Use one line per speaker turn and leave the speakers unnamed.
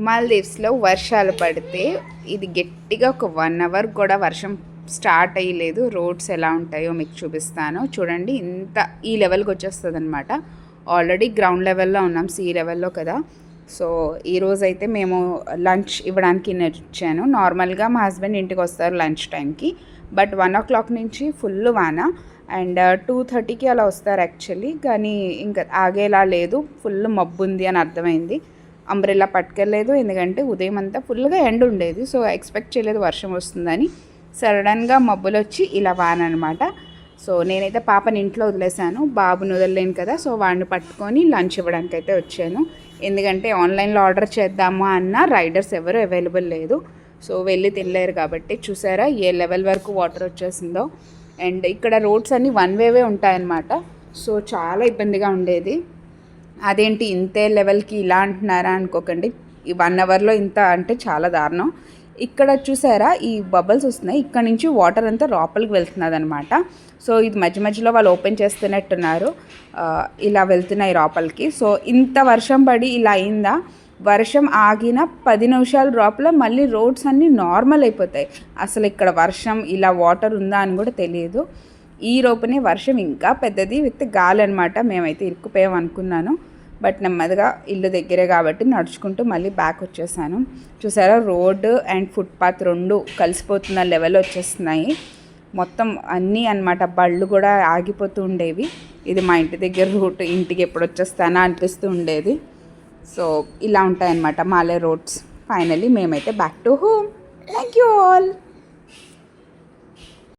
మాల్దీవ్స్లో వర్షాలు పడితే ఇది గట్టిగా ఒక 1 అవర్ కూడా వర్షం స్టార్ట్ అయ్యలేదు. రోడ్స్ ఎలా ఉంటాయో మీకు చూపిస్తాను చూడండి. ఇంత ఈ లెవెల్కి వచ్చేస్తుంది అనమాట. ఆల్రెడీ గ్రౌండ్ లెవెల్లో ఉన్నాం, సీ లెవెల్లో కదా. సో ఈరోజైతే మేము లంచ్ ఇవ్వడానికి వచ్చాను. నార్మల్గా మా హస్బెండ్ ఇంటికి వస్తారు లంచ్ టైంకి, బట్ 1 o'clock నుంచి ఫుల్ వాన అండ్ 2:30కి అలా వస్తారు యాక్చువల్లీ. కానీ ఇంకా ఆగేలా లేదు, ఫుల్ మబ్బు ఉంది అని అర్థమైంది. అంబ్రెల్లా పట్టుకెళ్ళలేదు, ఎందుకంటే ఉదయం అంతా ఫుల్గా ఎండ ఉండేది. సో ఎక్స్పెక్ట్ చేయలేదు వర్షం వస్తుందని. సడన్గా మబ్బులు వచ్చి ఇలా వాన అనమాట. సో నేనైతే పాపని ఇంట్లో వదిలేసాను, బాబుని వదలలేను కదా. సో వాడిని పట్టుకొని లంచ్ ఇవ్వడానికి అయితే వచ్చాను. ఎందుకంటే ఆన్లైన్లో ఆర్డర్ చేద్దాము అన్న రైడర్స్ ఎవరు అవైలబుల్ లేదు. సో వెళ్ళి తినలేరు కాబట్టి. చూసారా ఏ లెవెల్ వరకు వాటర్ వచ్చేసిందో. అండ్ ఇక్కడ రోడ్స్ అన్నీ 1 way ఉంటాయన్నమాట. సో చాలా ఇబ్బందిగా ఉండేది. అదేంటి ఇంతే లెవెల్కి ఇలా అంటున్నారా అనుకోకండి. ఈ 1 అవర్లో ఇంత అంటే చాలా దారుణం. ఇక్కడ చూసారా ఈ బబుల్స్ వస్తున్నాయి, ఇక్కడ నుంచి వాటర్ అంతా లోపలికి వెళ్తున్నది అనమాట. సో ఇది మధ్య మధ్యలో వాళ్ళు ఓపెన్ చేస్తున్నట్టున్నారు, ఇలా వెళ్తున్నాయి లోపలికి. సో ఇంత వర్షం పడి ఇలా అయిందా, వర్షం ఆగిన 10 నిమిషాల లోపల మళ్ళీ రోడ్స్ అన్నీ నార్మల్ అయిపోతాయి. అసలు ఇక్కడ వర్షం ఇలా వాటర్ ఉందా అని కూడా తెలియదు. ఈ లోపునే వర్షం ఇంకా పెద్దది విత్ గాలి అనమాట. మేమైతే ఇరుక్కుపోయాం అనుకున్నాను, బట్ నెమ్మదిగా ఇల్లు దగ్గరే కాబట్టి నడుచుకుంటూ మళ్ళీ బ్యాక్ వచ్చేసాను. చూసారా రోడ్డు అండ్ ఫుట్పాత్ 2 కలిసిపోతున్న లెవెల్ వచ్చేస్తున్నాయి మొత్తం అన్నీ అనమాట. బళ్ళు కూడా ఆగిపోతూ ఉండేవి. ఇది మా ఇంటి దగ్గర రూట్, ఇంటికి ఎప్పుడు వచ్చేస్తానా అనిపిస్తూ ఉండేది. సో ఇలా ఉంటాయన్నమాట మాలే రోడ్స్. ఫైనల్లీ మేమైతే back to home. Thank you all.